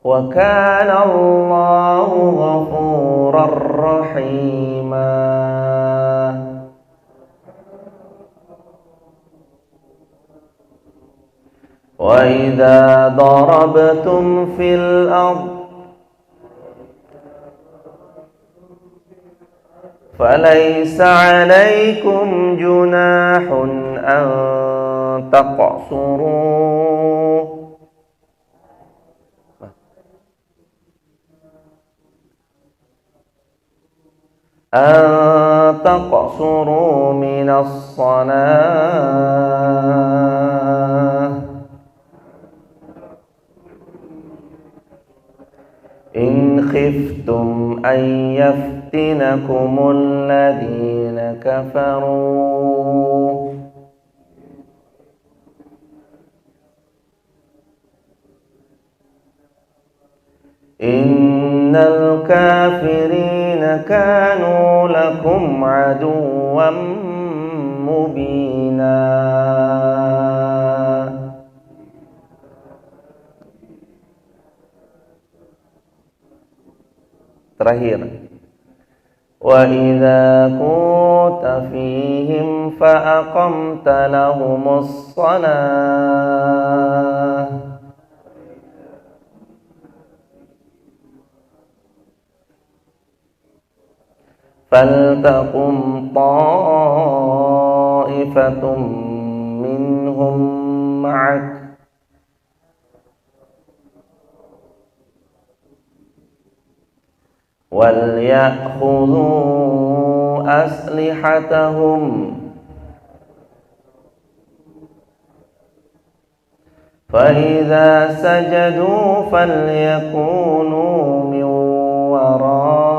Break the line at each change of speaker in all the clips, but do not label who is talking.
wa kana Allahu ghafurar rahima. Wa idza darabtum fil ardh فليس عليكم جناح أن تقصروا من الصلاة إن خفتم أن يفتنكم الذين كفروا إن الكافرين كانوا لكم عدوا مبينا. Terakhir, wa idza kunta fihim fa aqamta lahumus shalah faltaqum ta'ifatum minhum ma'ak وَلْيَأْخُذُوا أَسْلِحَتَهُمْ فَإِذَا سَجَدُوا فَلْيَكُونُوا مِنْ وَرَائِكُمْ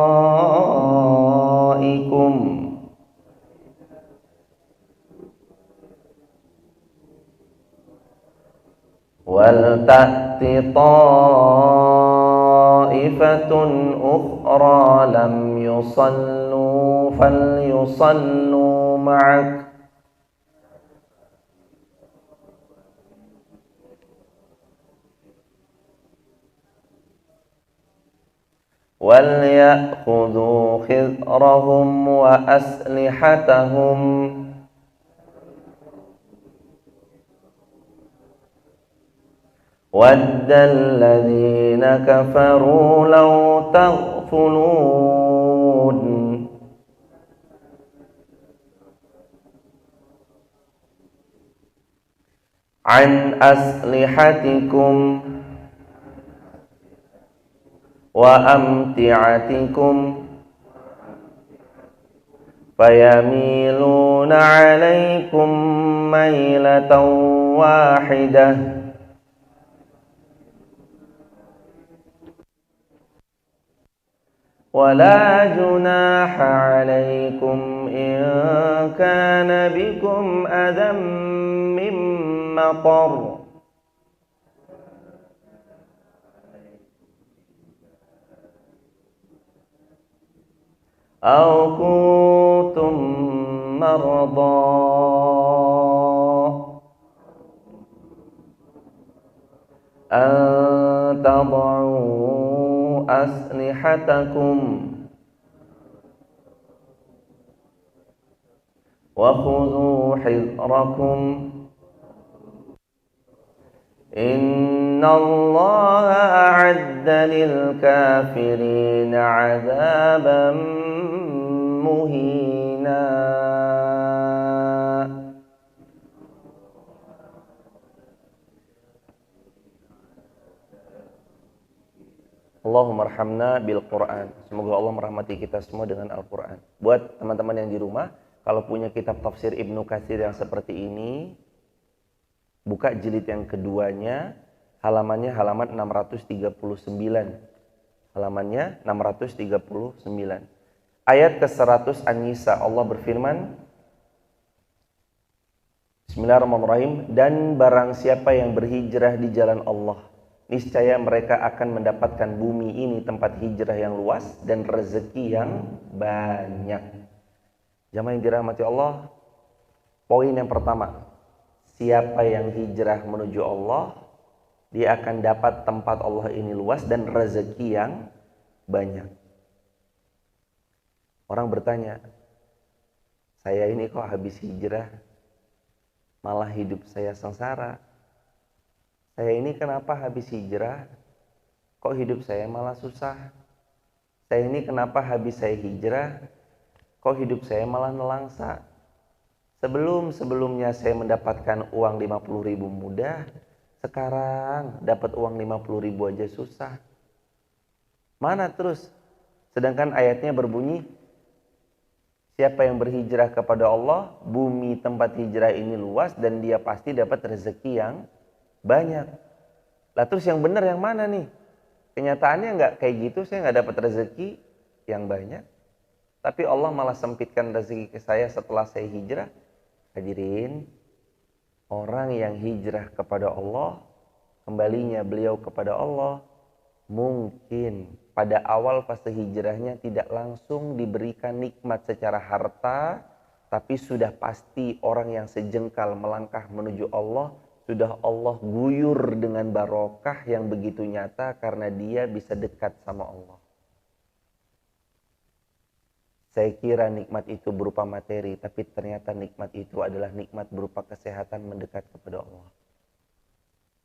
وَلْتَأْتِ طَائِفَةٌ أُخْرَى لَمْ يُصَلُّوا فَلْيُصَلُّوا مَعَكَ وَلْيَأْخُذُوا خِذْرَهُمْ وَأَسْلِحَتَهُمْ وَدَّ الَّذِينَ كَفَرُوا لَوْ تَغْفُلُونَ عَنْ أَسْلِحَتِكُمْ وَأَمْتِعَتِكُمْ فَيَمِيلُونَ عَلَيْكُمْ مَيْلَةً وَاحِدَةً وَلَا جُنَاحَ عَلَيْكُمْ إِن كَانَ بِكُمْ أَذًى مِّن مَّطَرٍ أَوْ كُنتُم مَّرْضَىٰ أَن تَضَعُوا أسلحتكم وخذوا حذركم إن الله أعد للكافرين عذابا مهينا. Allahumma arhamna bil Quran. Semoga Allah merahmati kita semua dengan Al-Quran. Buat teman-teman yang di rumah, kalau punya kitab tafsir Ibnu Katsir yang seperti ini, buka jilid yang keduanya, halamannya halaman 639. Halamannya 639. Ayat ke-100 An-Nisa, Allah berfirman, Bismillahirrahmanirrahim, dan barang siapa yang berhijrah di jalan Allah, niscaya mereka akan mendapatkan bumi ini tempat hijrah yang luas dan rezeki yang banyak. Jamaah yang dirahmati Allah, poin yang pertama, siapa yang hijrah menuju Allah, dia akan dapat tempat Allah ini luas dan rezeki yang banyak. Orang bertanya, saya ini kok habis hijrah, malah hidup saya sengsara. Saya ini kenapa habis hijrah, kok hidup saya malah susah. Saya ini kenapa habis saya hijrah, kok hidup saya malah nelangsa. Sebelumnya saya mendapatkan uang 50.000 mudah, sekarang dapat uang 50.000 aja susah. Mana terus? Sedangkan ayatnya berbunyi, siapa yang berhijrah kepada Allah, bumi tempat hijrah ini luas dan dia pasti dapat rezeki yang banyak. Lah terus yang benar yang mana nih? Kenyataannya nggak kayak gitu, saya nggak dapat rezeki yang banyak. Tapi Allah malah sempitkan rezeki ke saya setelah saya hijrah. Hadirin, orang yang hijrah kepada Allah, kembalinya beliau kepada Allah, mungkin pada awal fase hijrahnya tidak langsung diberikan nikmat secara harta, tapi sudah pasti orang yang sejengkal melangkah menuju Allah, sudah Allah guyur dengan barokah yang begitu nyata karena dia bisa dekat sama Allah. Saya kira nikmat itu berupa materi, tapi ternyata nikmat itu adalah nikmat berupa kesehatan mendekat kepada Allah.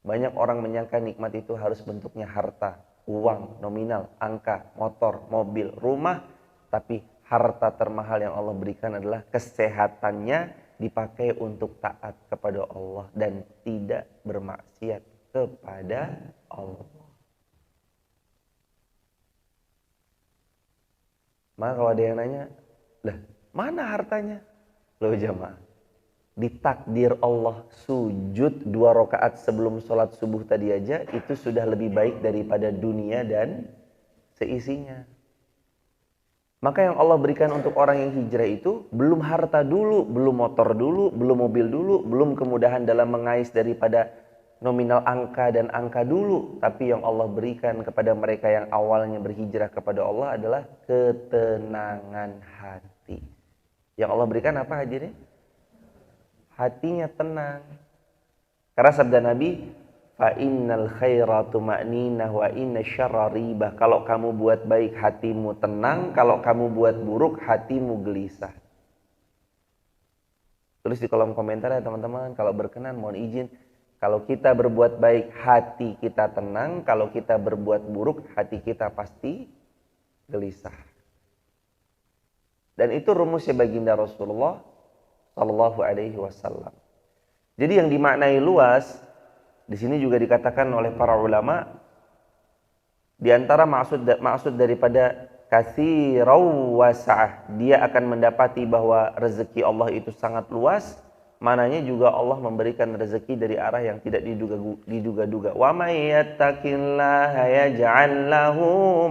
Banyak orang menyangka nikmat itu harus bentuknya harta, uang, nominal, angka, motor, mobil, rumah. Tapi harta termahal yang Allah berikan adalah kesehatannya dipakai untuk taat kepada Allah dan tidak bermaksiat kepada Allah. Maka kalau ada yang nanya, lah mana hartanya? Loh jamaah, ditakdir Allah sujud 2 rakaat sebelum sholat subuh tadi aja, itu sudah lebih baik daripada dunia dan seisinya. Maka yang Allah berikan untuk orang yang hijrah itu belum harta dulu, belum motor dulu, belum mobil dulu, belum kemudahan dalam mengais daripada nominal angka dan angka dulu. Tapi yang Allah berikan kepada mereka yang awalnya berhijrah kepada Allah adalah ketenangan hati. Yang Allah berikan apa hadirin? Hatinya tenang. Karena sabda Nabi, fa innal khaira tuma'ninah wa inna syarra ribah. Kalau kamu buat baik hatimu tenang, kalau kamu buat buruk hatimu gelisah. Tulis di kolom komentar ya teman-teman, kalau berkenan mohon izin. Kalau kita berbuat baik hati kita tenang, kalau kita berbuat buruk hati kita pasti gelisah. Dan itu rumusnya baginda Rasulullah Sallallahu Alaihi Wasallam. Jadi yang dimaknai luas di sini juga dikatakan oleh para ulama, di antara maksud daripada katsirau wasa'ah, dia akan mendapati bahwa rezeki Allah itu sangat luas. Mananya juga Allah memberikan rezeki dari arah yang tidak diduga-duga. Wa may yattaqillaha yaj'al lahu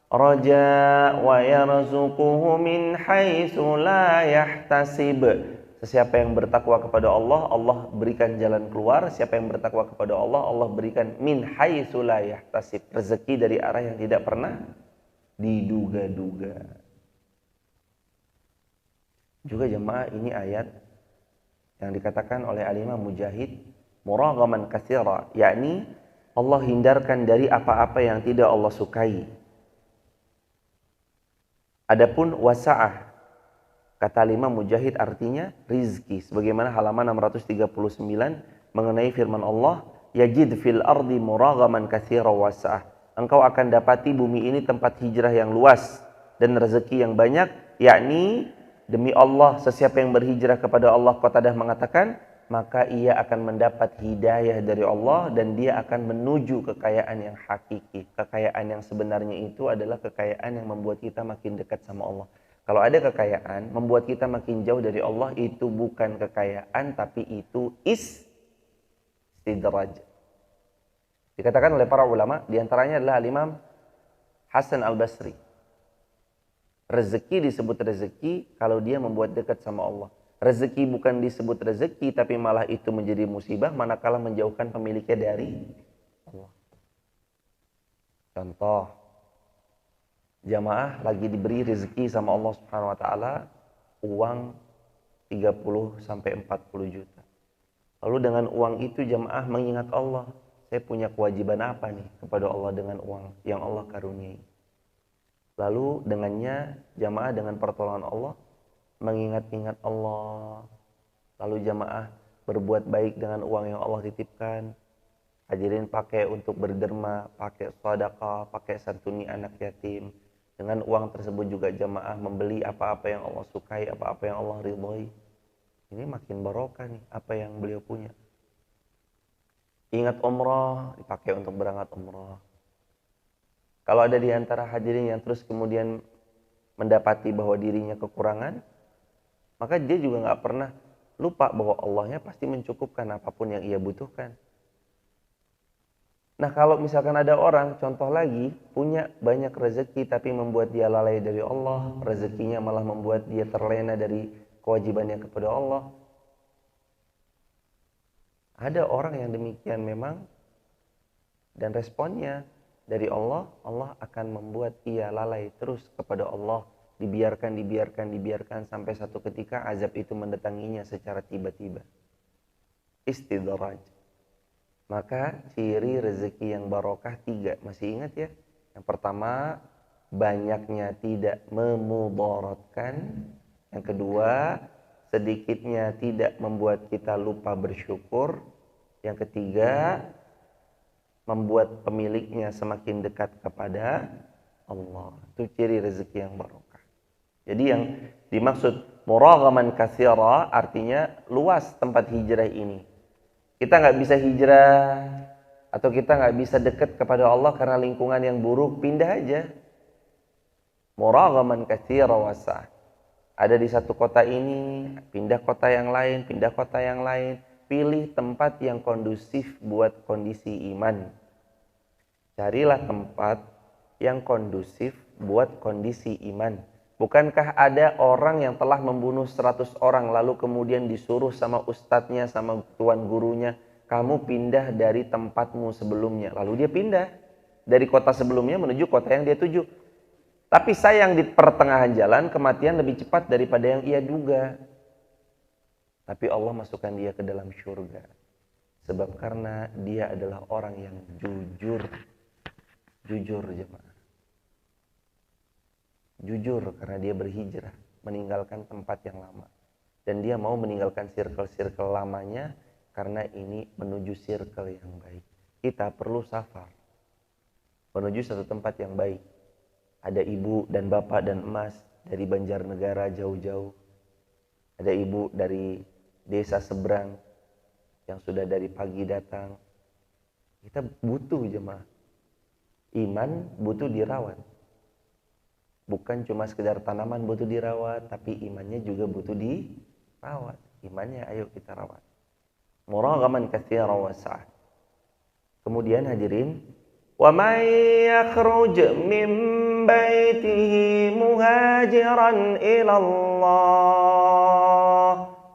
raja wa yarzuquhu min haitsu la yahtasib. Siapa yang bertakwa kepada Allah, Allah berikan jalan keluar. Siapa yang bertakwa kepada Allah, Allah berikan min haitsu la yahtasib, rezeki dari arah yang tidak pernah diduga-duga. Juga jemaah, ini ayat yang dikatakan oleh Al-Imam Mujahid, muraghaman katsira, yakni Allah hindarkan dari apa-apa yang tidak Allah sukai. Adapun wasa'ah, kata Imam Mujahid artinya rizki. Sebagaimana halaman 639 mengenai firman Allah, yajid fil ardi muraghaman katsira wasa'ah. Engkau akan dapati bumi ini tempat hijrah yang luas dan rezeki yang banyak, yakni demi Allah, sesiapa yang berhijrah kepada Allah, Qatadah mengatakan, maka ia akan mendapat hidayah dari Allah dan dia akan menuju kekayaan yang hakiki. Kekayaan yang sebenarnya itu adalah kekayaan yang membuat kita makin dekat sama Allah. Kalau ada kekayaan membuat kita makin jauh dari Allah, itu bukan kekayaan, tapi itu istidraj. Dikatakan oleh para ulama, diantaranya adalah Imam Hasan Al-Basri. Rezeki disebut rezeki kalau dia membuat dekat sama Allah. Rezeki bukan disebut rezeki, tapi malah itu menjadi musibah manakala menjauhkan pemiliknya dari Allah. Contoh, jamaah lagi diberi rezeki sama Allah Subhanahu wa taala uang 30 sampai 40 juta. Lalu dengan uang itu jamaah mengingat Allah. saya punya kewajiban apa nih kepada Allah dengan uang yang Allah karuniai. Lalu dengannya jamaah dengan pertolongan Allah mengingat-ingat Allah. Lalu jamaah berbuat baik dengan uang yang Allah titipkan. Hadirin pakai untuk berderma, pakai sedekah, pakai santuni anak yatim. Dengan uang tersebut juga jamaah membeli apa-apa yang Allah sukai, apa-apa yang Allah ridhoi. Ini makin barokah nih apa yang beliau punya. Ingat umrah, dipakai untuk berangkat umrah. Kalau ada di antara hadirin yang terus kemudian mendapati bahwa dirinya kekurangan, maka dia juga nggak pernah lupa bahwa Allahnya pasti mencukupkan apapun yang ia butuhkan. Nah kalau misalkan ada orang, contoh lagi, punya banyak rezeki tapi membuat dia lalai dari Allah, rezekinya malah membuat dia terlena dari kewajibannya kepada Allah. Ada orang yang demikian memang, dan responnya dari Allah, Allah akan membuat ia lalai terus kepada Allah. Dibiarkan sampai satu ketika azab itu mendatanginya secara tiba-tiba. Istidraj. Maka ciri rezeki yang barokah 3. Masih ingat ya? Yang pertama, banyaknya tidak memudaratkan. Yang kedua, sedikitnya tidak membuat kita lupa bersyukur. Yang ketiga, membuat pemiliknya semakin dekat kepada Allah. Itu ciri rezeki yang barokah. Jadi yang dimaksud muraghaman katsira artinya luas tempat hijrah ini. Kita nggak bisa hijrah atau kita nggak bisa dekat kepada Allah karena lingkungan yang buruk, pindah aja. Muraghaman katsira wasa'. Ada di satu kota ini, pindah kota yang lain, pindah kota yang lain. Pilih tempat yang kondusif buat kondisi iman. Carilah tempat yang kondusif buat kondisi iman. Bukankah ada orang yang telah membunuh 100 orang lalu kemudian disuruh sama ustadznya, sama tuan gurunya, kamu pindah dari tempatmu sebelumnya. Lalu dia pindah dari kota sebelumnya menuju kota yang dia tuju. Tapi sayang di pertengahan jalan kematian lebih cepat daripada yang ia duga. Tapi Allah masukkan dia ke dalam syurga. Sebab karena dia adalah orang yang jujur. Jujur jemaah. Jujur karena dia berhijrah, meninggalkan tempat yang lama. Dan dia mau meninggalkan circle-circle lamanya karena ini menuju circle yang baik. Kita perlu safar menuju satu tempat yang baik. Ada ibu dan bapak dan emas dari Banjarnegara jauh-jauh. Ada ibu dari desa seberang yang sudah dari pagi datang. Kita butuh jemaah. Iman butuh dirawat. Bukan cuma sekedar tanaman butuh dirawat, tapi imannya juga butuh dirawat. Imannya ayo kita rawat. Muraghaman katsira wasa'. Kemudian hadirin, wa may yakhruj min baitihi muhajiran ila Allah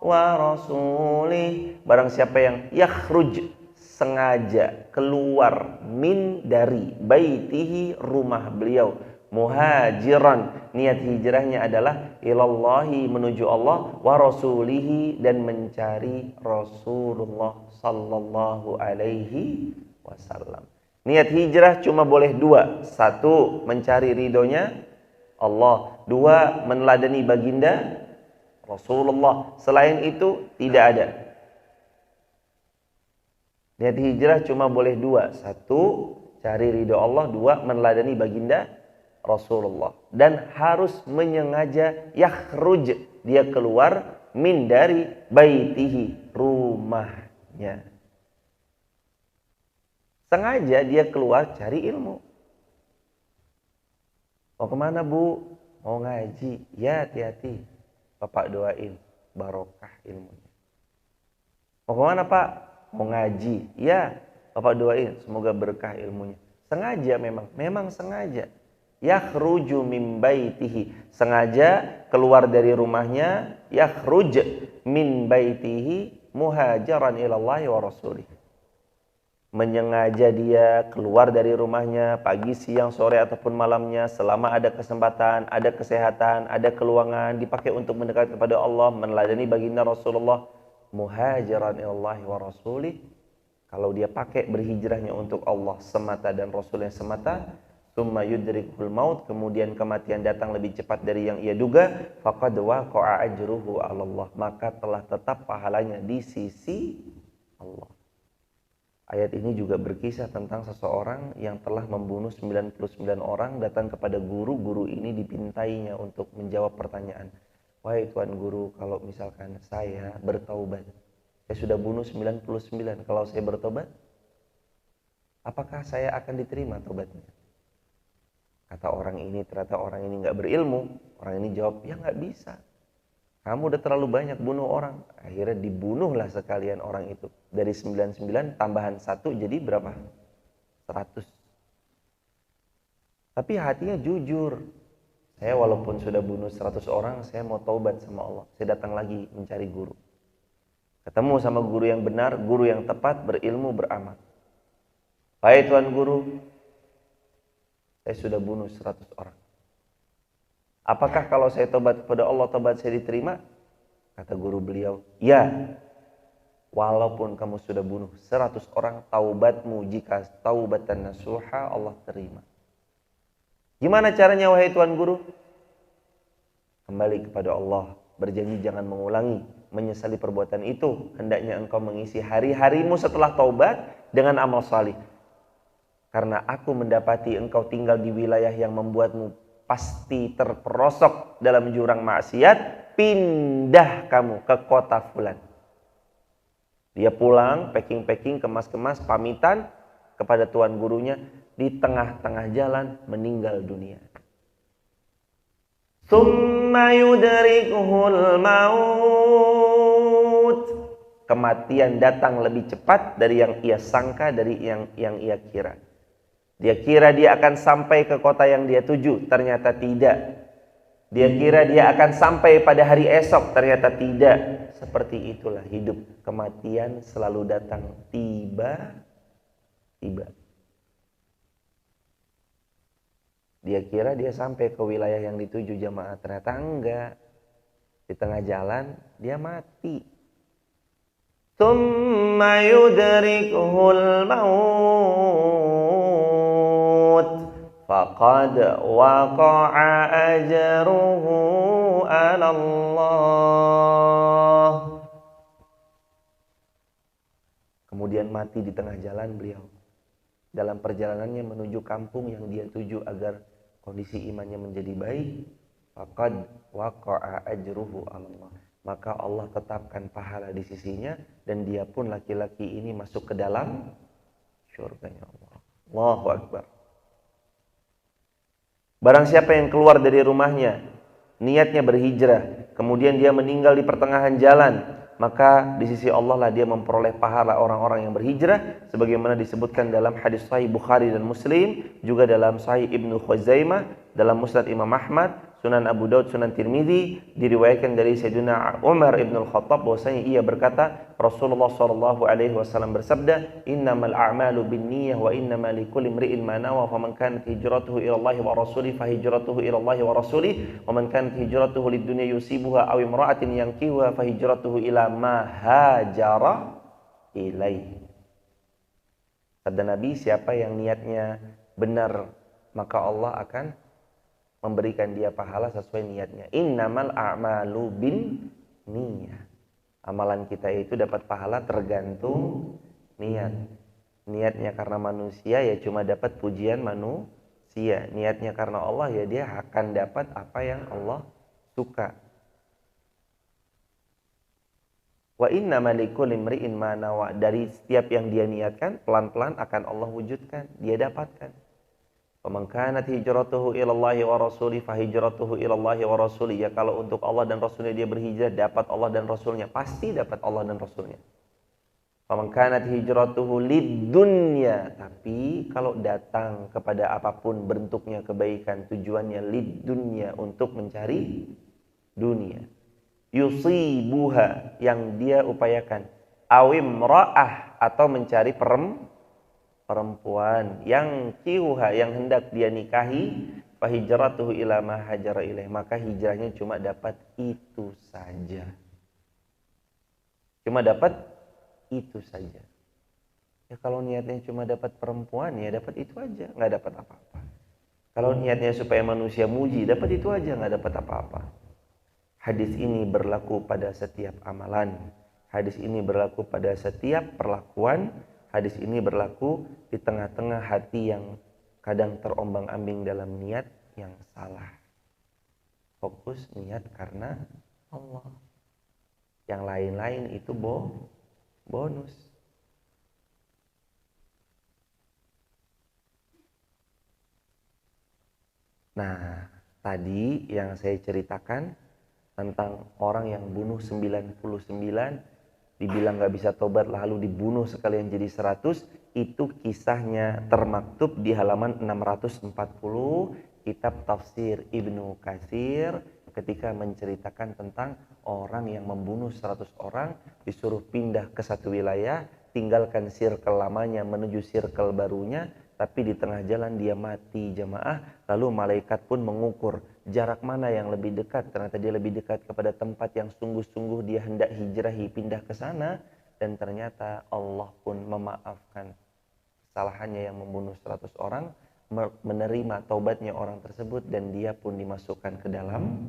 wa rasulih. Barang siapa yang yakhruj, sengaja keluar, min dari baitihi, rumah beliau, muhajiran, niat hijrahnya adalah ilallahi, menuju Allah, wa rasulihi, dan mencari Rasulullah sallallahu alaihi wasallam. Niat hijrah cuma boleh 2. 1, mencari ridhonya Allah. 2, meneladani baginda Rasulullah. Selain itu tidak ada. Niat hijrah cuma boleh 2. 1, cari ridho Allah. 2, meneladani baginda Rasulullah. Dan harus menyengaja yakhruj, dia keluar, min dari baitihi, rumahnya. Sengaja dia keluar cari ilmu. Mau kemana bu? Mau ngaji. Ya hati-hati, Bapak doain barokah ilmunya. Mau kemana pak? Mau ngaji. Ya Bapak doain semoga berkah ilmunya. Sengaja memang sengaja. Yakhruju min baitihi, sengaja keluar dari rumahnya. Yakhruj min baitihi muhajaran ilallahi wa rasulih, menyengaja dia keluar dari rumahnya pagi, siang, sore ataupun malamnya, selama ada kesempatan, ada kesehatan, ada keluangan, dipakai untuk mendekat kepada Allah, meneladani baginda Rasulullah, muhajaran ilallahi wa rasulih, Kalau dia pakai berhijrahnya untuk Allah semata dan Rasulnya semata, tsumma yudrikul maut, kemudian kematian datang lebih cepat dari yang ia duga, faqad waqa'a ajruhu 'ala Allah, maka telah tetap pahalanya di sisi Allah. Ayat ini juga berkisah tentang seseorang yang telah membunuh 99 orang, datang kepada guru, guru ini dipintainya untuk menjawab pertanyaan. Wahai Tuan Guru, kalau misalkan saya bertaubat, saya sudah bunuh 99, kalau saya bertobat, apakah saya akan diterima taubatnya? Kata orang ini, ternyata orang ini nggak berilmu. Orang ini jawab, ya nggak bisa. Kamu udah terlalu banyak bunuh orang. Akhirnya dibunuhlah sekalian orang itu. Dari 99 tambahan 1 jadi berapa? 100. Tapi hatinya jujur. Saya walaupun sudah bunuh 100 orang, saya mau taubat sama Allah. Saya datang lagi mencari guru. Ketemu sama guru yang benar, guru yang tepat, berilmu, beramal. Baik Tuan Guru, saya sudah bunuh 100 orang. Apakah kalau saya tobat kepada Allah, tobat saya diterima? Kata guru beliau, ya. Walaupun kamu sudah bunuh 100 orang, taubatmu jika taubatan nasuha, Allah terima. Gimana caranya wahai Tuan Guru? Kembali kepada Allah, berjanji jangan mengulangi, menyesali perbuatan itu. Hendaknya engkau mengisi hari-harimu setelah taubat dengan amal salih. Karena aku mendapati engkau tinggal di wilayah yang membuatmu pasti terperosok dalam jurang maksiat, pindah kamu ke kota fulan. Dia pulang, packing-packing, kemas-kemas, pamitan kepada tuan gurunya, di tengah-tengah jalan meninggal dunia. Tsumma yudrikuhul maut. Kematian datang lebih cepat dari yang ia sangka, dari yang ia kira. Dia kira dia akan sampai ke kota yang dia tuju, ternyata tidak. Dia kira dia akan sampai pada hari esok, ternyata tidak. Seperti itulah hidup. Kematian selalu datang tiba-tiba. Dia kira dia sampai ke wilayah yang dituju jamaah, ternyata enggak. Di tengah jalan dia mati. Tsumma yudrikuhul maut faqad waqa'a ajruhu 'ala Allah. Kemudian mati di tengah jalan beliau. Dalam perjalanannya menuju kampung yang dia tuju agar kondisi imannya menjadi baik, faqad waqa'a ajruhu 'ala Allah. Maka Allah tetapkan pahala di sisinya dan dia pun laki-laki ini masuk ke dalam surganya Allah. Allahu Akbar. Barang siapa yang keluar dari rumahnya, niatnya berhijrah, kemudian dia meninggal di pertengahan jalan, maka di sisi Allah lah dia memperoleh pahala orang-orang yang berhijrah, sebagaimana disebutkan dalam hadis Sahih Bukhari dan Muslim, juga dalam Sahih Ibnu Khuzaimah, dalam Musnad Imam Ahmad, Sunan Abu Daud, Sunan Tirmidzi, diriwayatkan dari Sayyidina Umar Ibn Al-Khattab bahwasanya ia berkata, Rasulullah SAW bersabda, innamal a'malu binniyah wa innamal likulli imri'in ma nawa, faman kanat hijratuhu ila Allah wa rasulih fa hijratuhu ila Allah wa rasulih, wa man kanat hijratuhu lid-dunya yusibuha aw imra'atin yankihuha fa hijratuhu ila ma hajara ilaih. Sabda Nabi, siapa yang niatnya benar, maka Allah akan memberikan dia pahala sesuai niatnya. Innamal a'malu bin niyah. Amalan kita itu dapat pahala tergantung niat. Niatnya karena manusia ya cuma dapat pujian manusia. Niatnya karena Allah ya dia akan dapat apa yang Allah suka. Wa innamal likulli imri'in ma nawa. Dari setiap yang dia niatkan pelan-pelan akan Allah wujudkan, dia dapatkan. Faman kanat hijratuhu ila Allah wa rasulih fa hijratuhu ila Allah wa rasulih. Ya kalau untuk Allah dan Rasulnya dia berhijrah, dapat Allah dan Rasulnya, pasti dapat Allah dan Rasulnya. Faman kanat hijratuhu lid-dunya, tapi kalau datang kepada apapun bentuknya kebaikan, tujuannya lid-dunya, untuk mencari dunia. Yusibuha, yang dia upayakan, awim ra'ah, atau mencari perempuan yang kiuha, yang hendak dia nikahi, fa hijratuhu ila ma hajara ilaih, maka hijrahnya cuma dapat itu saja. Cuma dapat itu saja. Ya kalau niatnya cuma dapat perempuan, ya dapat itu aja, nggak dapat apa-apa. Kalau niatnya supaya manusia muji, dapat itu aja, nggak dapat apa-apa. Hadis ini berlaku pada setiap amalan. Hadis ini berlaku pada setiap perlakuan. Hadis ini berlaku di tengah-tengah hati yang kadang terombang-ambing dalam niat yang salah. Fokus niat karena Allah. Yang lain-lain itu bonus. Nah, tadi yang saya ceritakan tentang orang yang bunuh 99, dibilang gak bisa tobat lalu dibunuh sekalian jadi 100, itu kisahnya termaktub di halaman 640 kitab tafsir Ibnu Katsir ketika menceritakan tentang orang yang membunuh 100 orang disuruh pindah ke satu wilayah, tinggalkan circle lamanya menuju circle barunya, tapi di tengah jalan dia mati jamaah, lalu malaikat pun mengukur jarak mana yang lebih dekat. Ternyata dia lebih dekat kepada tempat yang sungguh-sungguh dia hendak hijrahi, pindah ke sana, dan ternyata Allah pun memaafkan kesalahannya yang membunuh 100 orang, menerima taubatnya orang tersebut, dan dia pun dimasukkan ke dalam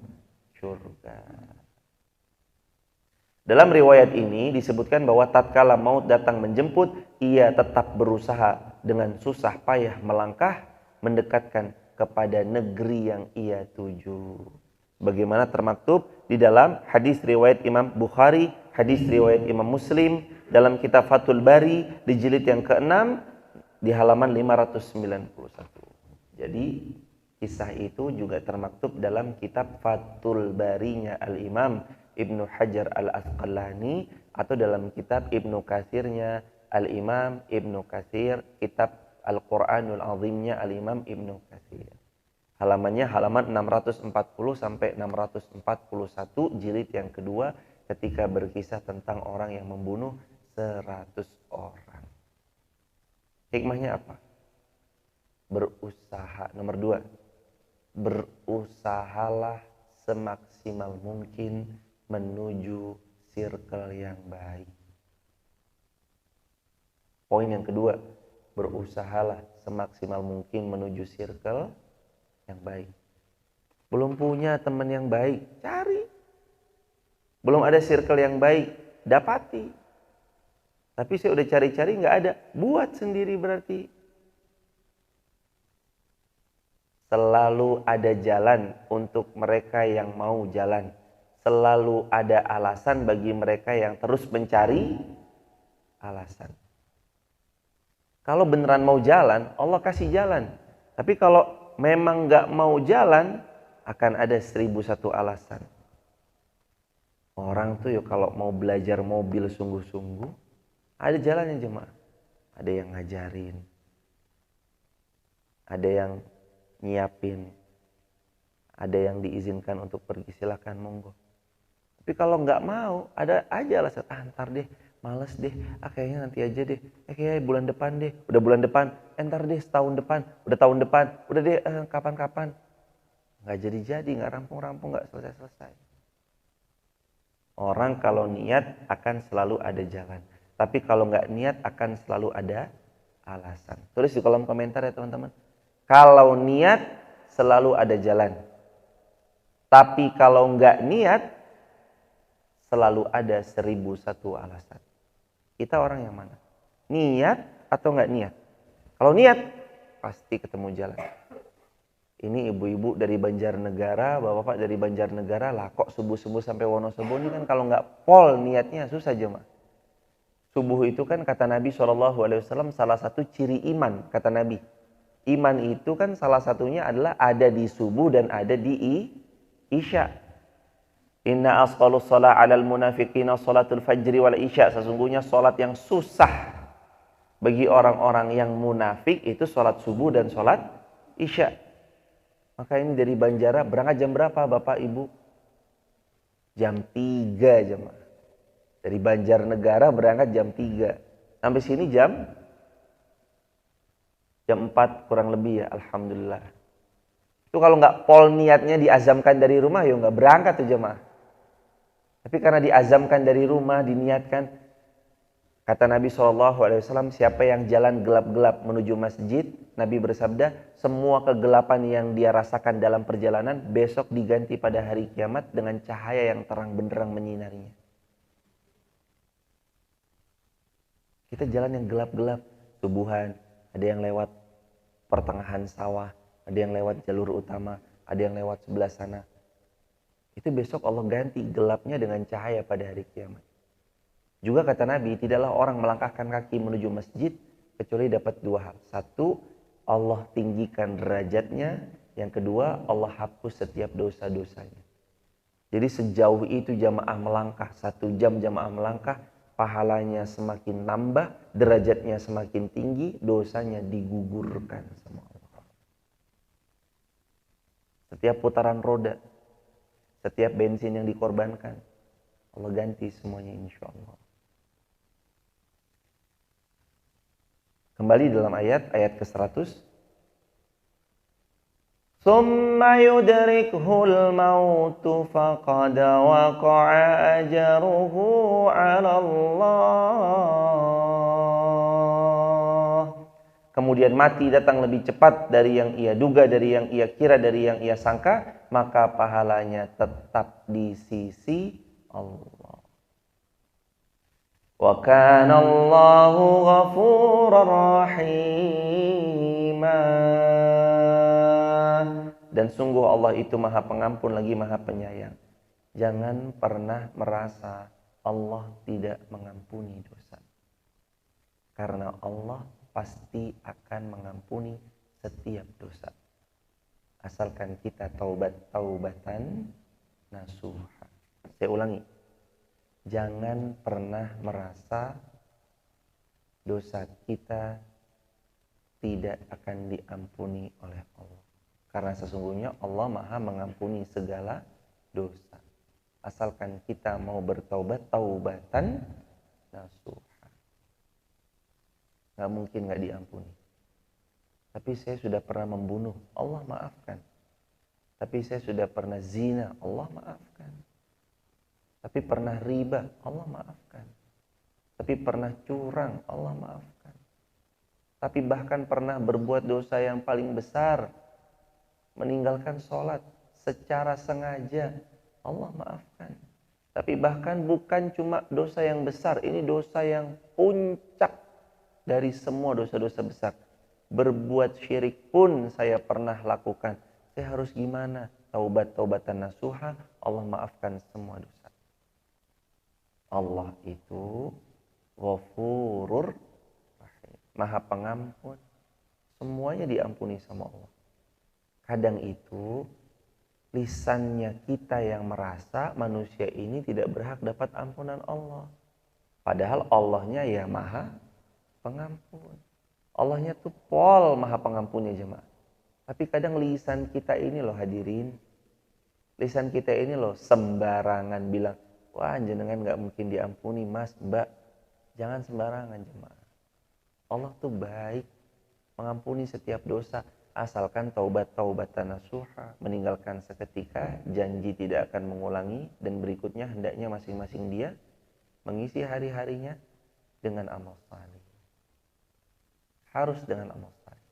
surga. Dalam riwayat ini disebutkan bahwa tatkala maut datang menjemput, ia tetap berusaha dengan susah payah melangkah mendekatkan kepada negeri yang ia tuju. Bagaimana termaktub di dalam hadis riwayat Imam Bukhari, hadis riwayat Imam Muslim, dalam kitab Fathul Bari di jilid yang ke-6 di halaman 591. Jadi kisah itu juga termaktub dalam kitab Fathul Barinya Al-Imam Ibnu Hajar Al-Asqalani atau dalam kitab Ibnu Katsirnya Al-Imam Ibnu Katsir, kitab Al-Quranul Azimnya Al-Imam Ibnu Katsir. Halamannya halaman 640 sampai 641 jilid yang kedua ketika berkisah tentang orang yang membunuh 100 orang. Hikmahnya apa? Berusaha. Nomor 2. Berusahalah semaksimal mungkin menuju circle yang baik. Poin yang kedua, berusahalah semaksimal mungkin menuju circle yang baik. Belum punya teman yang baik, cari. Belum ada circle yang baik, dapati. Tapi saya udah cari-cari nggak ada, buat sendiri berarti. Selalu ada jalan untuk mereka yang mau jalan. Selalu ada alasan bagi mereka yang terus mencari alasan. Kalau beneran mau jalan, Allah kasih jalan. Tapi kalau memang nggak mau jalan, akan ada 1001 alasan. Orang tuh ya kalau mau belajar mobil sungguh-sungguh, ada jalannya jemaah. Ada yang ngajarin, ada yang nyiapin, ada yang diizinkan untuk pergi, silakan monggo. Tapi kalau nggak mau, ada aja alasan, ntar deh, males deh, kayaknya nanti aja deh, kayaknya bulan depan deh, udah bulan depan, ntar deh setahun depan, udah tahun depan, udah deh kapan-kapan. Nggak jadi-jadi, nggak rampung-rampung, nggak selesai-selesai. Orang kalau niat akan selalu ada jalan. Tapi kalau nggak niat akan selalu ada alasan. Tulis di kolom komentar ya teman-teman. Kalau niat selalu ada jalan. Tapi kalau nggak niat selalu ada 1001 alasan. Kita orang yang mana? Niat atau nggak niat? Kalau niat pasti ketemu jalan. Ini ibu-ibu dari Banjarnegara, bapak-bapak dari Banjarnegara lah kok subuh-subuh sampai Wonosobo ini kan kalau nggak pol niatnya susah jemaah. Subuh itu kan kata Nabi SAW salah satu ciri iman, kata Nabi. Iman itu kan salah satunya adalah ada di subuh dan ada di isya. Inna asqalus shalah 'alal munafiqina shalatul fajri wal isya. Sesungguhnya salat yang susah bagi orang-orang yang munafik itu salat subuh dan salat isya. Maka ini dari Banjara berangkat jam berapa Bapak Ibu? Jam 3 jemaah. Dari Banjarnegara berangkat jam 3. Sampai sini jam 4 kurang lebih ya, alhamdulillah. Itu kalau nggak pol niatnya diazamkan dari rumah ya nggak berangkat tuh jemaah. Tapi karena diazamkan dari rumah, diniatkan, Kata Nabi SAW, siapa yang jalan gelap-gelap menuju masjid, Nabi bersabda, semua kegelapan yang dia rasakan dalam perjalanan, besok diganti pada hari kiamat dengan cahaya yang terang benderang menyinarinya. Kita jalan yang gelap-gelap, subuhan, ada yang lewat pertengahan sawah, ada yang lewat jalur utama, ada yang lewat sebelah sana. Itu besok Allah ganti gelapnya dengan cahaya pada hari kiamat. Juga kata Nabi, tidaklah orang melangkahkan kaki menuju masjid kecuali dapat dua hal. Satu, Allah tinggikan derajatnya. Yang kedua, Allah hapus setiap dosa-dosanya. Jadi sejauh itu jamaah melangkah, 1 jam jamaah melangkah, pahalanya semakin nambah, derajatnya semakin tinggi, dosanya digugurkan sama Allah. Setiap putaran roda, setiap bensin yang dikorbankan, Allah ganti semuanya insya Allah. Kembali dalam ayat ke-100. Summa yudrikhul mautu faqad waqa'a ajruhu 'ala Allah. Kemudian mati datang lebih cepat dari yang ia duga, dari yang ia kira, dari yang ia sangka, maka pahalanya tetap di sisi Allah. Wa kana Allahu ghafurar rahima. Dan sungguh Allah itu Maha Pengampun lagi Maha Penyayang. Jangan pernah merasa Allah tidak mengampuni dosa. Karena Allah pasti akan mengampuni setiap dosa. Asalkan kita taubatan nasuha. Saya ulangi. Jangan pernah merasa dosa kita tidak akan diampuni oleh Allah. Karena sesungguhnya Allah Maha mengampuni segala dosa. Asalkan kita mau bertaubat, taubatan nasuha. Gak mungkin gak diampuni. Tapi saya sudah pernah membunuh, Allah maafkan. Tapi saya sudah pernah zina, Allah maafkan. Tapi pernah riba, Allah maafkan. Tapi pernah curang, Allah maafkan. Tapi bahkan pernah berbuat dosa yang paling besar, meninggalkan sholat secara sengaja, Allah maafkan. Tapi bahkan bukan cuma dosa yang besar, ini dosa yang puncak dari semua dosa-dosa besar. Berbuat syirik pun saya pernah lakukan. Saya harus gimana? Taubatan nasuha, Allah maafkan semua dosa. Allah itu Ghafurur Rahim, Maha Pengampun. Semuanya diampuni sama Allah. Kadang itu lisannya kita yang merasa manusia ini tidak berhak dapat ampunan Allah. Padahal Allahnya ya Maha Pengampun. Allahnya tuh pol Maha Pengampunnya jemaah. Tapi kadang lisan kita ini loh hadirin, lisan kita ini loh sembarangan bilang, wah jenengan gak mungkin diampuni mas, mbak. Jangan sembarangan jemaah. Allah tuh baik, mengampuni setiap dosa. Asalkan taubatan nasuha, meninggalkan seketika, janji tidak akan mengulangi, dan berikutnya hendaknya masing-masing dia mengisi hari-harinya dengan amal saleh. Harus dengan amal saleh.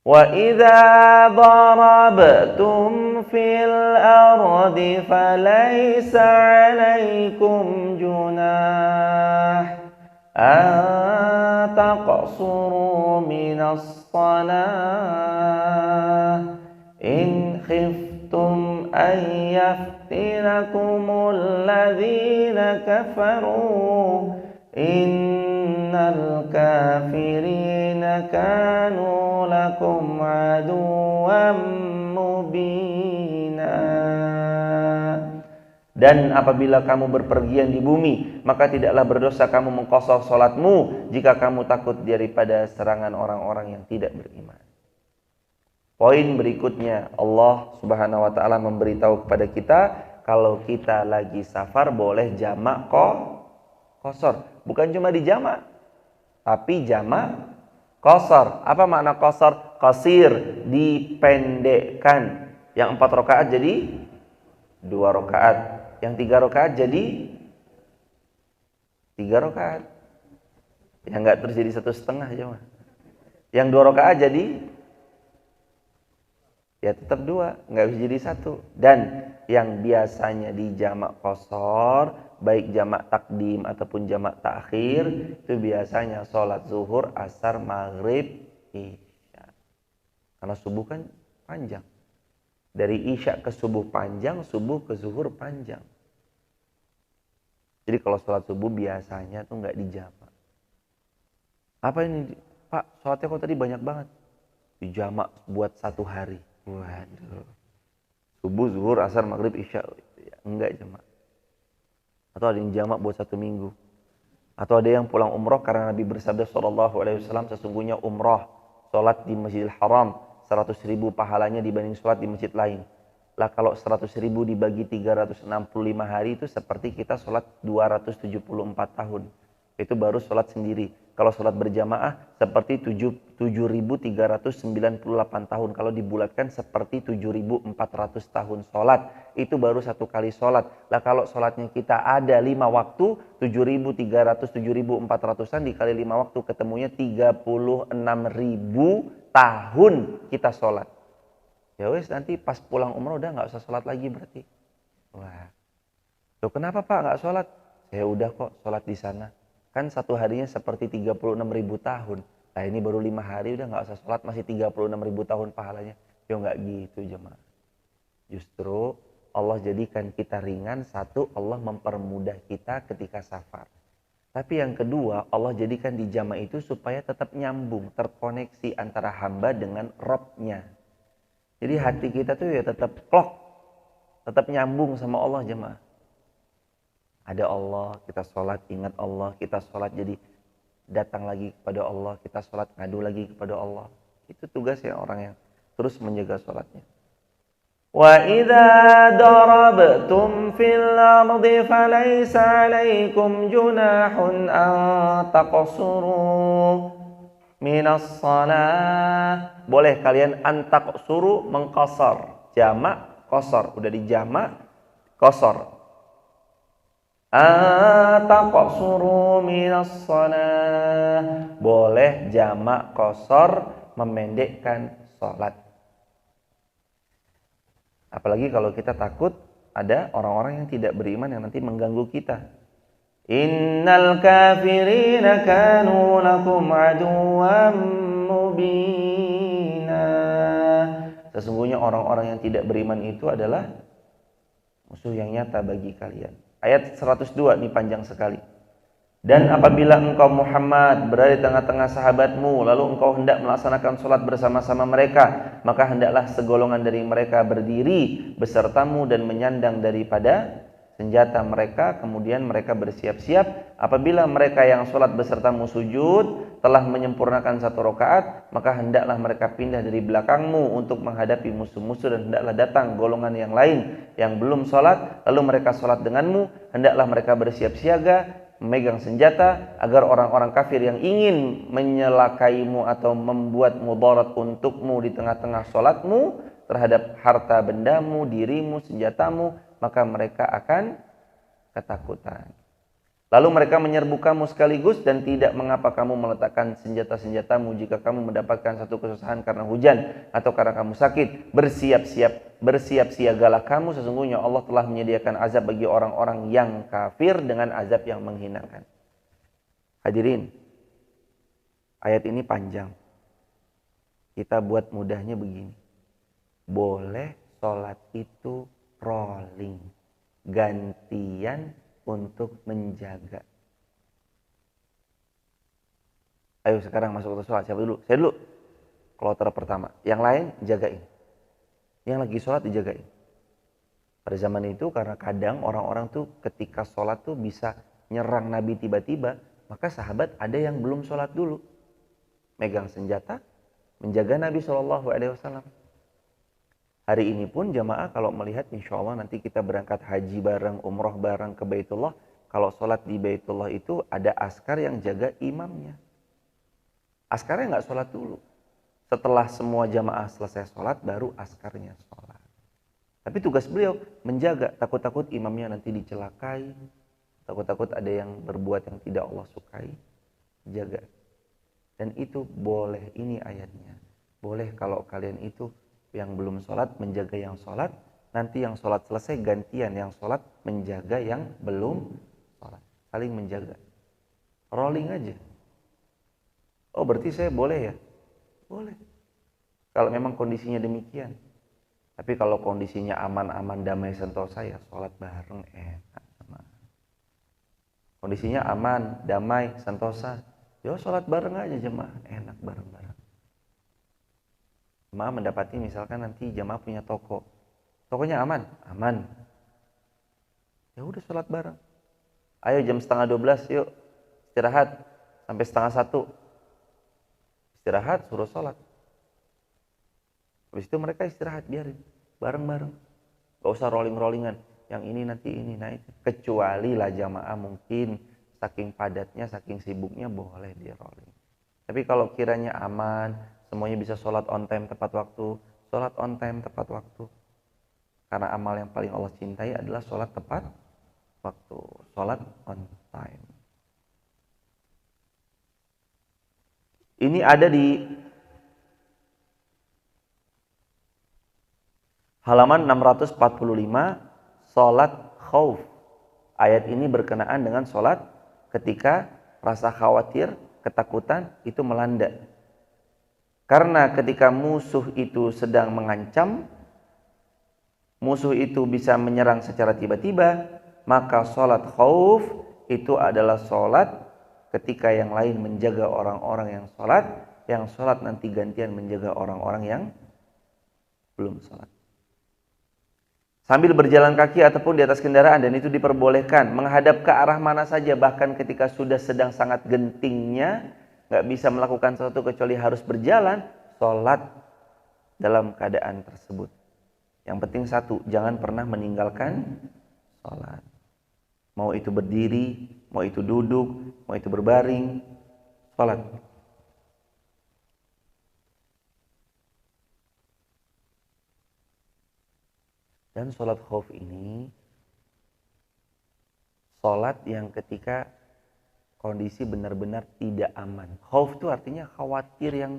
Wa idza darabtum fil ardi falaysa 'alaykum junah taqsuru minas salah in khiftum an yaftinakumul ladzina kafaru innal kafirina kanu lakum aduwwan mubina. Dan apabila kamu berpergian di bumi, maka tidaklah berdosa kamu mengqashar salatmu jika kamu takut daripada serangan orang-orang yang tidak beriman. Poin berikutnya, Allah Subhanahu wa taala memberitahu kepada kita kalau kita lagi safar boleh jamak qashar. Bukan cuma di jamak, tapi jamak qashar. Apa makna qashar? Qasir, dipendekkan. Yang 4 rakaat jadi 2 rakaat. Yang 3 rakaat jadi 3 rakaat. Yang nggak terus jadi 1,5 cuma. Yang 2 rakaat jadi ya tetap 2, nggak bisa jadi 1. Dan yang biasanya di jamak qashar, baik jamak takdim ataupun jamak takhir, itu biasanya sholat zuhur, asar, maghrib, isya. Karena subuh kan panjang. Dari isya ke subuh panjang, subuh ke zuhur panjang. Jadi kalau sholat subuh biasanya tuh nggak dijamak. Apa ini? Pak, sholatnya kok tadi banyak banget? Dijamak buat 1 hari. Waduh. Subuh, zuhur, asar, maghrib, isya. Enggak jamak. Atau ada yang jamak buat 1 minggu. Atau ada yang pulang umroh karena Nabi bersabda SAW, sesungguhnya umroh, sholat di Masjidil Haram 100.000 pahalanya dibanding sholat di masjid lain. Lah kalau 100.000 dibagi 365 hari itu seperti kita sholat 274 tahun. Itu baru sholat sendiri. Kalau sholat berjamaah seperti 7.398 tahun. Kalau dibulatkan seperti 7.400 tahun sholat. Itu baru 1 kali sholat. Lah kalau sholatnya kita ada 5 waktu, 7.300, 7.400an dikali 5 waktu, ketemunya 36.000 tahun kita sholat. Ya wes, nanti pas pulang umroh udah nggak usah sholat lagi berarti. Wah, loh kenapa Pak nggak sholat? Ya udah kok sholat di sana. Kan 1 harinya seperti 36.000 tahun. Nah ini baru 5 hari udah nggak usah sholat, masih 36.000 tahun pahalanya. Ya nggak gitu jemaah. Justru Allah jadikan kita ringan. 1, Allah mempermudah kita ketika safar. Tapi yang kedua, Allah jadikan di jamaah itu supaya tetap nyambung, terkoneksi antara hamba dengan Rabb-nya. Jadi hati kita tuh ya tetap klok, tetap nyambung sama Allah jemaah. Ada Allah, kita sholat ingat Allah, kita sholat jadi datang lagi kepada Allah, kita sholat ngadu lagi kepada Allah. Itu tugas ya orang yang terus menjaga sholatnya. Wa idza darabtum fil ardi falaysa 'alaikum junahun an taqsuru minas shalah. Boleh kalian antak suruh mengqasar, jamak qasar, udah dijamak qasar. Antak suruh minas shalah, boleh jamak qasar, memendekkan salat. Apalagi kalau kita takut ada orang-orang yang tidak beriman yang nanti mengganggu kita. Innal kafirina kanu lakum aduwwan mubina. Sesungguhnya orang-orang yang tidak beriman itu adalah musuh yang nyata bagi kalian. Ayat 102 ini panjang sekali. Dan apabila engkau Muhammad berada di tengah-tengah sahabatmu, lalu engkau hendak melaksanakan sholat bersama-sama mereka, maka hendaklah segolongan dari mereka berdiri besertamu dan menyandang daripada senjata mereka, kemudian mereka bersiap-siap. Apabila mereka yang sholat besertamu sujud telah menyempurnakan 1 rakaat, maka hendaklah mereka pindah dari belakangmu untuk menghadapi musuh-musuh, dan hendaklah datang golongan yang lain yang belum sholat, lalu mereka sholat denganmu. Hendaklah mereka bersiap siaga, memegang senjata, agar orang-orang kafir yang ingin menyelakaimu atau membuat mudarat untukmu di tengah-tengah sholatmu terhadap harta bendamu, dirimu, senjatamu, maka mereka akan ketakutan. Lalu mereka menyerbu kamu sekaligus, dan tidak mengapa kamu meletakkan senjata-senjatamu jika kamu mendapatkan satu kesusahan karena hujan atau karena kamu sakit. Bersiap siagalah kamu, sesungguhnya Allah telah menyediakan azab bagi orang-orang yang kafir dengan azab yang menghinakan. Hadirin, ayat ini panjang. Kita buat mudahnya begini. Boleh sholat itu rolling, gantian untuk menjaga. Ayo sekarang masuk ke sholat. Siapa dulu? Saya dulu. Kloter pertama. Yang lain jagain. Yang lagi sholat dijagain. Pada zaman itu karena kadang orang-orang tuh ketika sholat tuh bisa nyerang Nabi tiba-tiba, maka sahabat ada yang belum sholat dulu, megang senjata, menjaga Nabi SAW. Hari ini pun jamaah kalau melihat, insya Allah nanti kita berangkat haji bareng, umroh bareng ke Baitullah. Kalau sholat di Baitullah itu ada askar yang jaga imamnya. Askarnya nggak sholat dulu. Setelah semua jamaah selesai sholat, baru askarnya sholat. Tapi tugas beliau menjaga, takut-takut imamnya nanti dicelakai, takut-takut ada yang berbuat yang tidak Allah sukai, jaga. Dan itu boleh, ini ayatnya. Boleh kalau kalian itu yang belum sholat menjaga yang sholat, nanti yang sholat selesai gantian yang sholat menjaga yang belum sholat. Saling menjaga. Rolling aja. Oh berarti saya boleh ya? Boleh. Kalau memang kondisinya demikian. Tapi kalau kondisinya aman-aman, damai, sentosa, ya sholat bareng enak. Kondisinya aman, damai, sentosa, ya sholat bareng aja jemaah, enak bareng-bareng. Jemaah mendapati misalkan nanti jemaah punya toko, tokonya aman, aman. Ya udah sholat bareng. Ayo jam setengah 12, yuk istirahat sampai setengah 1. Istirahat, suruh sholat. Habis itu mereka istirahat, biarin bareng-bareng. Gak usah rolling-rollingan. Yang ini nanti ini, nah itu. Kecuali lah jamaah mungkin saking padatnya, saking sibuknya boleh dia rolling. Tapi kalau kiranya aman, semuanya bisa sholat on time tepat waktu, sholat on time tepat waktu. Karena amal yang paling Allah cintai adalah sholat tepat waktu, sholat on time. Ini ada di halaman 645, sholat khauf. Ayat ini berkenaan dengan sholat ketika rasa khawatir, ketakutan itu melanda. Karena ketika musuh itu sedang mengancam, musuh itu bisa menyerang secara tiba-tiba, maka sholat khauf itu adalah sholat ketika yang lain menjaga orang-orang yang sholat nanti gantian menjaga orang-orang yang belum sholat. Sambil berjalan kaki ataupun di atas kendaraan, dan itu diperbolehkan menghadap ke arah mana saja, bahkan ketika sudah sedang sangat gentingnya, nggak bisa melakukan sesuatu kecuali harus berjalan, sholat dalam keadaan tersebut. Yang penting satu, jangan pernah meninggalkan sholat. Mau itu berdiri, mau itu duduk, mau itu berbaring, sholat. Dan sholat khauf ini sholat yang ketika kondisi benar-benar tidak aman. Khauf itu artinya khawatir yang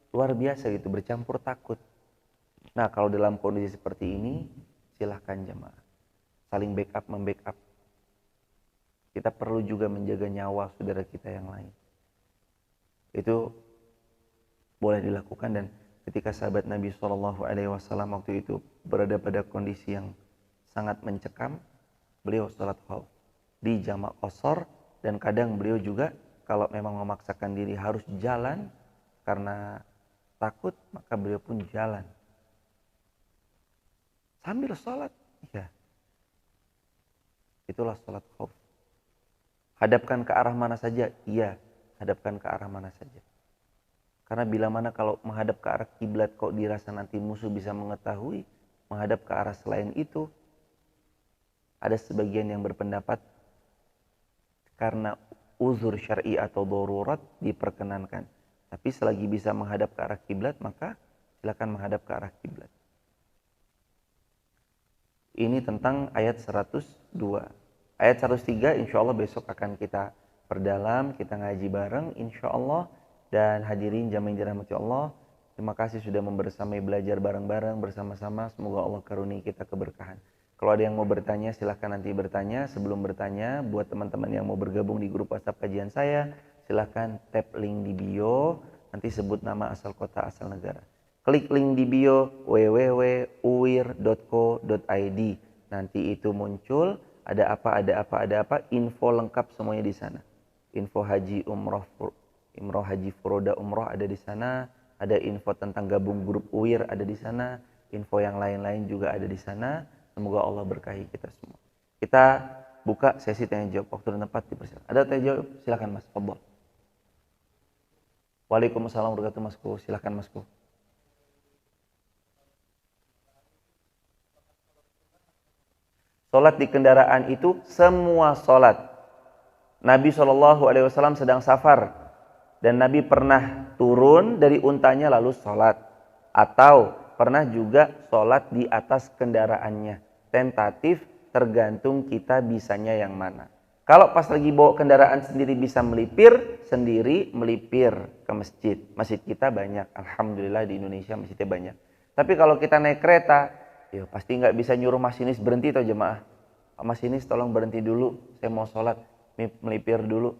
luar biasa gitu, bercampur takut. Nah kalau dalam kondisi seperti ini, silahkan jemaah saling backup, membackup. Kita perlu juga menjaga nyawa saudara kita yang lain. Itu boleh dilakukan, dan ketika sahabat Nabi SAW waktu itu berada pada kondisi yang sangat mencekam, beliau sholat khauf di jamak qashar, dan kadang beliau juga kalau memang memaksakan diri harus jalan karena takut, maka beliau pun jalan sambil sholat. Ya, itulah sholat khauf. Hadapkan ke arah mana saja? Iya, hadapkan ke arah mana saja. Karena bila mana kalau menghadap ke arah kiblat kok dirasa nanti musuh bisa mengetahui, menghadap ke arah selain itu, ada sebagian yang berpendapat karena uzur syar'i atau darurat diperkenankan. Tapi selagi bisa menghadap ke arah kiblat, maka silakan menghadap ke arah kiblat. Ini tentang ayat 102. Ayat 103 insya Allah besok akan kita perdalam, kita ngaji bareng insya Allah. Dan hadirin jamaah yang dirahmati Allah, terima kasih sudah membersamai belajar bareng-bareng bersama-sama. Semoga Allah karuniai kita keberkahan. Kalau ada yang mau bertanya silahkan nanti bertanya. Sebelum bertanya, buat teman-teman yang mau bergabung di grup WhatsApp kajian saya, silahkan tap link di bio, nanti sebut nama, asal kota, asal negara. Klik link di bio www.uir.co.id. Nanti itu muncul ada apa, info lengkap semuanya di sana. Info haji umroh haji furoda umroh ada di sana, ada info tentang gabung grup UIR ada di sana, info yang lain-lain juga ada di sana. Semoga Allah berkahi kita semua. Kita buka sesi tanya jawab, waktu dan tempat dipersilakan. Ada tanya jawab? Silakan Mas, fadhol. Waalaikumsalam warahmatullahi wabarakatuh, Masku. Silakan Masku. Sholat di kendaraan itu semua sholat. Nabi SAW sedang safar dan Nabi pernah turun dari untanya lalu sholat, atau pernah juga sholat di atas kendaraannya. Tentatif, tergantung kita bisanya yang mana. Kalau pas lagi bawa kendaraan sendiri bisa melipir, sendiri melipir ke masjid. Masjid kita banyak, alhamdulillah di Indonesia masjidnya banyak. Tapi kalau kita naik kereta, ya pasti nggak bisa nyuruh masinis berhenti toh jemaah. Masinis tolong berhenti dulu, saya mau sholat, melipir dulu.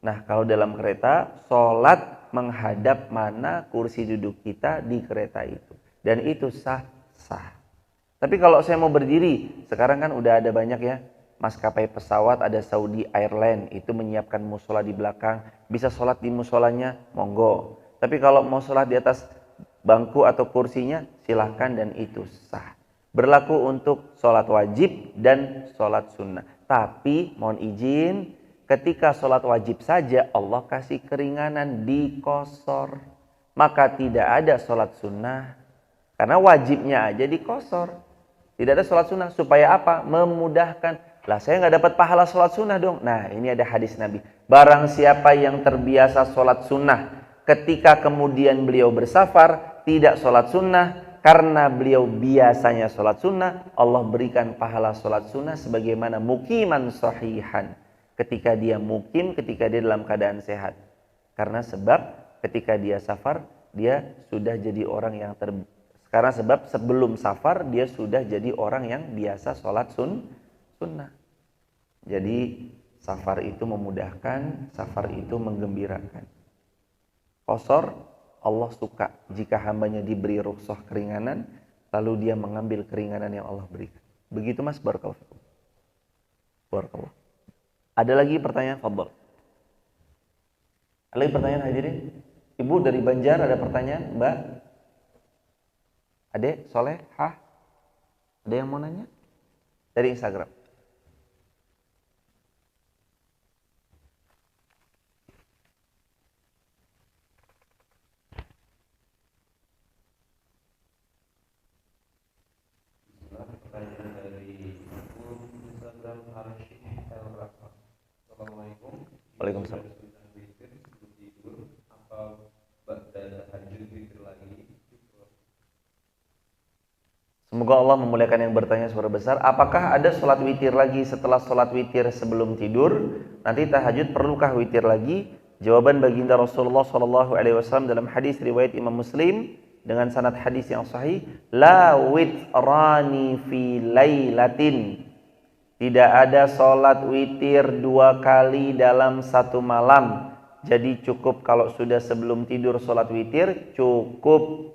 Nah kalau dalam kereta, sholat menghadap mana kursi duduk kita di kereta itu. Dan itu sah-sah. Tapi kalau saya mau berdiri, sekarang kan udah ada banyak ya, maskapai pesawat, ada Saudi Airlines, itu menyiapkan musola di belakang, bisa sholat di musolanya, monggo. Tapi kalau mau sholat di atas bangku atau kursinya, silahkan dan itu sah. Berlaku untuk sholat wajib dan sholat sunnah. Tapi mohon izin, ketika sholat wajib saja Allah kasih keringanan dikosor. Maka tidak ada sholat sunnah, karena wajibnya aja dikosor. Tidak ada sholat sunnah, supaya apa? Memudahkan. Lah saya nggak dapat pahala sholat sunnah dong. Nah ini ada hadis Nabi. Barang siapa yang terbiasa sholat sunnah, ketika kemudian beliau bersafar, tidak sholat sunnah, karena beliau biasanya sholat sunnah, Allah berikan pahala sholat sunnah sebagaimana mukiman sahihan. Ketika dia mukim, ketika dia dalam keadaan sehat. Karena sebab ketika dia safar, dia sudah jadi orang yang karena sebab sebelum safar dia sudah jadi orang yang biasa sholat sunnah. Jadi safar itu memudahkan, safar itu menggembirakan. Qasar Allah suka jika hambanya diberi rukhsah keringanan, lalu dia mengambil keringanan yang Allah berikan. Begitu Mas, barakallahu fikum. Barakallahu. Ada lagi pertanyaan, fadhal. Ada lagi pertanyaan hadirin? Ibu dari Banjar ada pertanyaan, Mbak? Adek, Soleh, Hah? Ada yang mau nanya? Dari Instagram. Pertanyaan dari Instagram Arsyih El-Rafa. Assalamualaikum. Waalaikumsalam. Semoga Allah memuliakan yang bertanya suara besar. Apakah ada sholat witir lagi setelah sholat witir sebelum tidur? Nanti tahajud perlukah witir lagi? Jawaban baginda Rasulullah SAW dalam hadis riwayat Imam Muslim dengan sanad hadis yang sahih, la witrani fi lailatin. Tidak ada sholat witir 2 kali dalam 1 malam. Jadi cukup kalau sudah sebelum tidur sholat witir, cukup.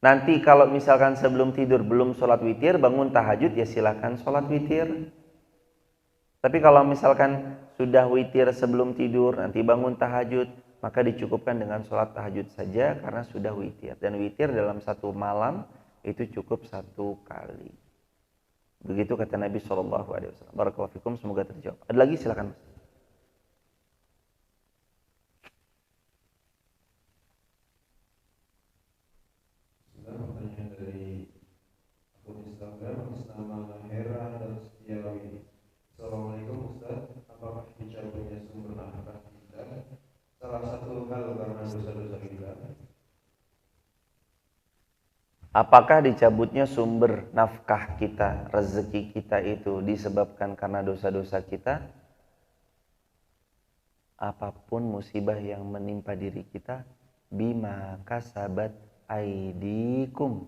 Nanti kalau misalkan sebelum tidur belum sholat witir, bangun tahajud, ya silakan sholat witir. Tapi kalau misalkan sudah witir sebelum tidur, nanti bangun tahajud, maka dicukupkan dengan sholat tahajud saja karena sudah witir. Dan witir dalam 1 malam itu cukup 1 kali. Begitu kata Nabi SAW. Barakallahu fikum, semoga terjawab. Ada lagi, silakan Mas. Apakah dicabutnya sumber nafkah kita, rezeki kita itu disebabkan karena dosa-dosa kita? Apapun musibah yang menimpa diri kita, bima kasabat aidikum,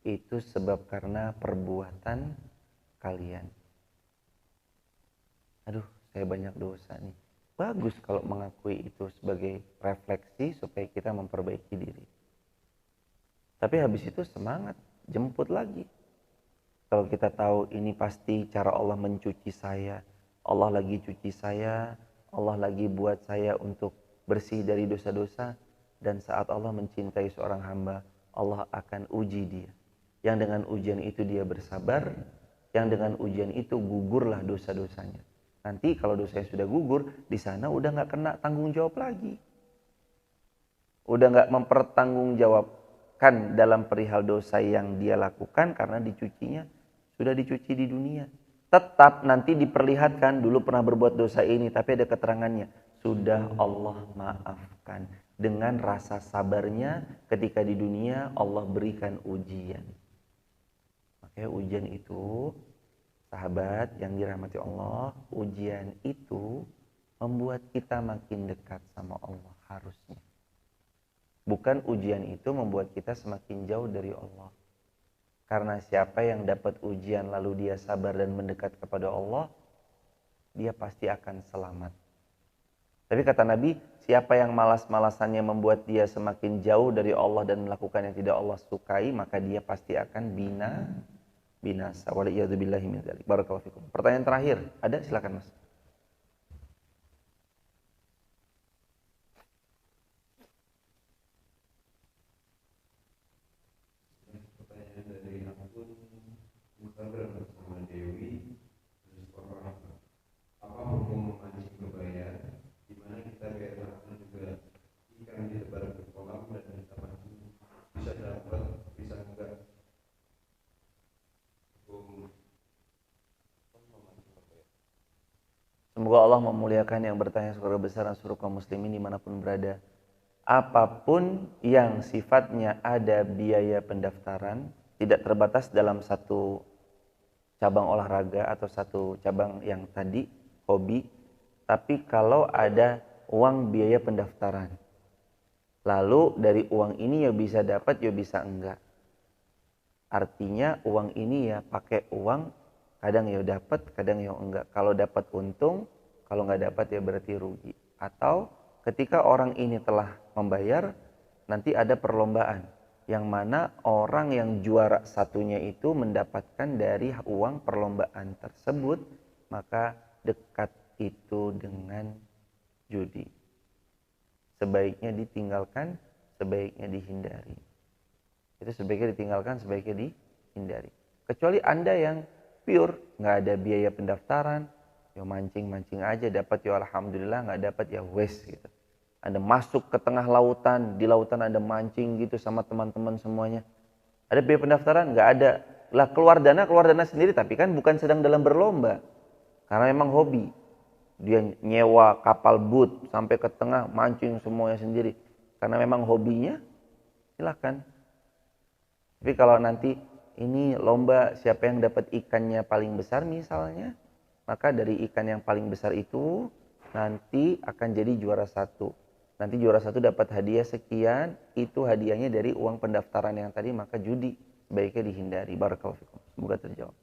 itu sebab karena perbuatan kalian. Aduh, saya banyak dosa nih. Bagus kalau mengakui itu sebagai refleksi supaya kita memperbaiki diri. Tapi habis itu semangat, jemput lagi. Kalau kita tahu ini pasti cara Allah mencuci saya, Allah lagi cuci saya, Allah lagi buat saya untuk bersih dari dosa-dosa, dan saat Allah mencintai seorang hamba, Allah akan uji dia. Yang dengan ujian itu dia bersabar, yang dengan ujian itu gugurlah dosa-dosanya. Nanti kalau dosanya sudah gugur, di sana udah nggak kena tanggung jawab lagi. Udah nggak mempertanggungjawabkan dalam perihal dosa yang dia lakukan karena dicucinya sudah dicuci di dunia. Tetap nanti diperlihatkan dulu pernah berbuat dosa ini, tapi ada keterangannya. Sudah Allah maafkan. Dengan rasa sabarnya ketika di dunia Allah berikan ujian. Makanya ujian itu Sahabat yang dirahmati Allah, ujian itu membuat kita makin dekat sama Allah harusnya. Bukan ujian itu membuat kita semakin jauh dari Allah. Karena siapa yang dapat ujian lalu dia sabar dan mendekat kepada Allah, dia pasti akan selamat. Tapi kata Nabi, siapa yang malas-malasannya membuat dia semakin jauh dari Allah dan melakukan yang tidak Allah sukai, maka dia pasti akan binasa. Waliyadzubillahi min dzalik. Barakallahu fikum. Pertanyaan terakhir, ada? Silakan Mas.
Pertanyaan dari akun Instagram bersama Dewi _, apa hukum memancing kebaya di mana kita biasakan juga ikan ditebar ke kolam dan kita mancing bisa dapat bisa enggak hukum memancing kebaya.
Semoga Allah memuliakan yang bertanya surga besar dan seluruh kaum muslimin dimanapun berada. Apapun yang sifatnya ada biaya pendaftaran, tidak terbatas dalam satu cabang olahraga atau satu cabang yang tadi, hobi, tapi kalau ada uang biaya pendaftaran, lalu dari uang ini ya bisa dapat ya bisa enggak. Artinya uang ini ya pakai uang, kadang ya dapat, kadang ya enggak. Kalau dapat untung, kalau enggak dapat ya berarti rugi. Atau ketika orang ini telah membayar, nanti ada perlombaan yang mana orang yang juara satunya itu mendapatkan dari uang perlombaan tersebut, maka dekat itu dengan judi. Sebaiknya ditinggalkan, sebaiknya dihindari. Itu sebaiknya ditinggalkan, sebaiknya dihindari. Kecuali Anda yang pure, nggak ada biaya pendaftaran, ya mancing-mancing aja, dapat ya alhamdulillah, nggak dapat ya wes gitu. Anda masuk ke tengah lautan, di lautan Anda mancing gitu sama teman-teman semuanya. Ada biaya pendaftaran? Nggak ada. Lah keluar dana sendiri, tapi kan bukan sedang dalam berlomba. Karena memang hobi. Dia nyewa kapal boot sampai ke tengah, mancing semuanya sendiri. Karena memang hobinya, silakan. Tapi kalau nanti ini lomba siapa yang dapat ikannya paling besar misalnya, maka dari ikan yang paling besar itu nanti akan jadi juara satu. Nanti juara satu dapat hadiah sekian, itu hadiahnya dari uang pendaftaran yang tadi, maka judi sebaiknya dihindari. Barakallahu fikum. Semoga terjawab.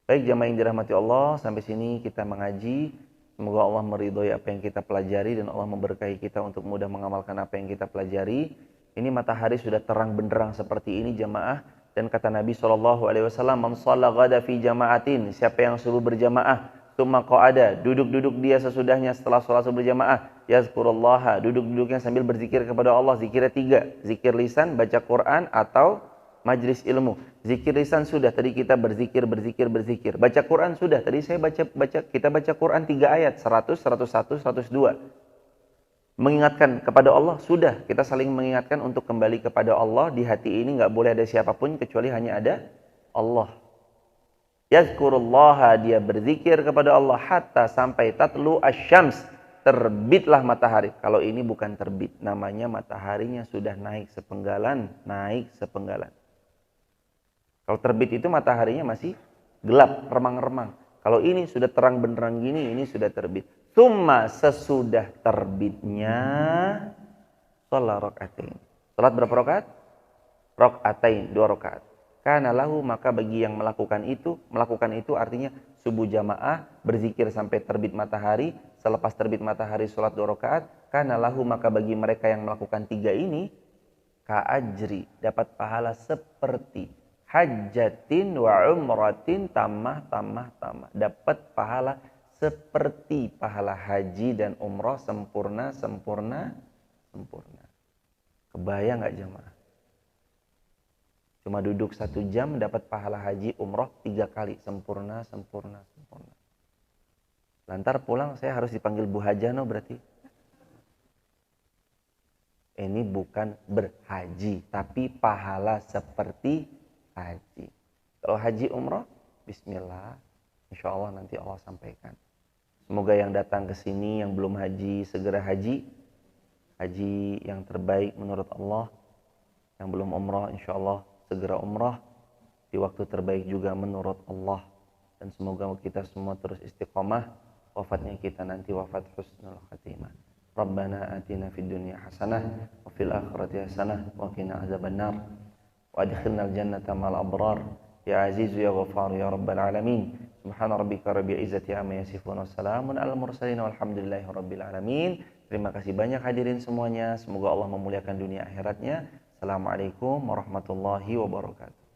Baik jamaah yang dirahmati Allah, sampai sini kita mengaji. Semoga Allah meridhoi apa yang kita pelajari dan Allah memberkahi kita untuk mudah mengamalkan apa yang kita pelajari. Ini matahari sudah terang benderang seperti ini jamaah, dan kata Nabi SAW, "Man shalla ghada fi jama'atin", siapa yang subuh berjamaah, tsumma qa'ada, duduk-duduk dia sesudahnya setelah sholat subuh berjamaah, yazkurullaha, duduk-duduknya sambil berzikir kepada Allah. Zikirnya 3, zikir lisan, baca Quran, atau majlis ilmu. Zikir lisan sudah, tadi kita berzikir. Baca Quran sudah, tadi saya kita baca Quran 3 ayat, 100, 101, 102. Mengingatkan kepada Allah sudah, kita saling mengingatkan untuk kembali kepada Allah. Di hati ini nggak boleh ada siapapun kecuali hanya ada Allah. Yazkurullaha, dia berzikir kepada Allah hatta sampai tatlu asyams, terbitlah matahari. Kalau ini bukan terbit, namanya mataharinya sudah naik sepenggalan. Kalau terbit itu mataharinya masih gelap, remang-remang. Kalau ini sudah terang benderang gini, ini sudah terbit. Tsumma, sesudah terbitnya, shalat rakaatain. Salat berapa rakaat? Rakaatain, 2 rakaat. Kana lahu, maka bagi yang melakukan itu artinya subuh jamaah, berzikir sampai terbit matahari, selepas terbit matahari salat 2 rakaat, kana lahu, maka bagi mereka yang melakukan 3 ini, ka'ajri, dapat pahala seperti hajjatin wa umratin tamah. Dapat pahala seperti pahala haji dan umrah sempurna. Kebayang nggak jemaah? Cuma duduk 1 jam dapat pahala haji umrah 3 kali, sempurna. Lantar pulang saya harus dipanggil Bu Hajano berarti. Ini bukan berhaji, tapi pahala seperti haji. Kalau haji umrah, bismillah, insya Allah nanti Allah sampaikan. Semoga yang datang ke sini yang belum haji segera haji yang terbaik menurut Allah. Yang belum umrah, insya Allah segera umrah di waktu terbaik juga menurut Allah. dan semoga kita semua terus istiqomah, wafatnya kita nanti wafat husnul khatimah. Rabbana atina fid dunya hasanah wa fil akhirati hasanah wa qina azabannar wa adkhilnal jannata ma'al abrar ya azizu ya ghaffar ya rabbal alamin. Subhana rabbika rabbil izzati amma yasifun wa salamun alal mursalin walhamdulillahi rabbil alamin. Terima kasih banyak hadirin semuanya. Semoga Allah memuliakan dunia akhiratnya. Assalamualaikum warahmatullahi wabarakatuh.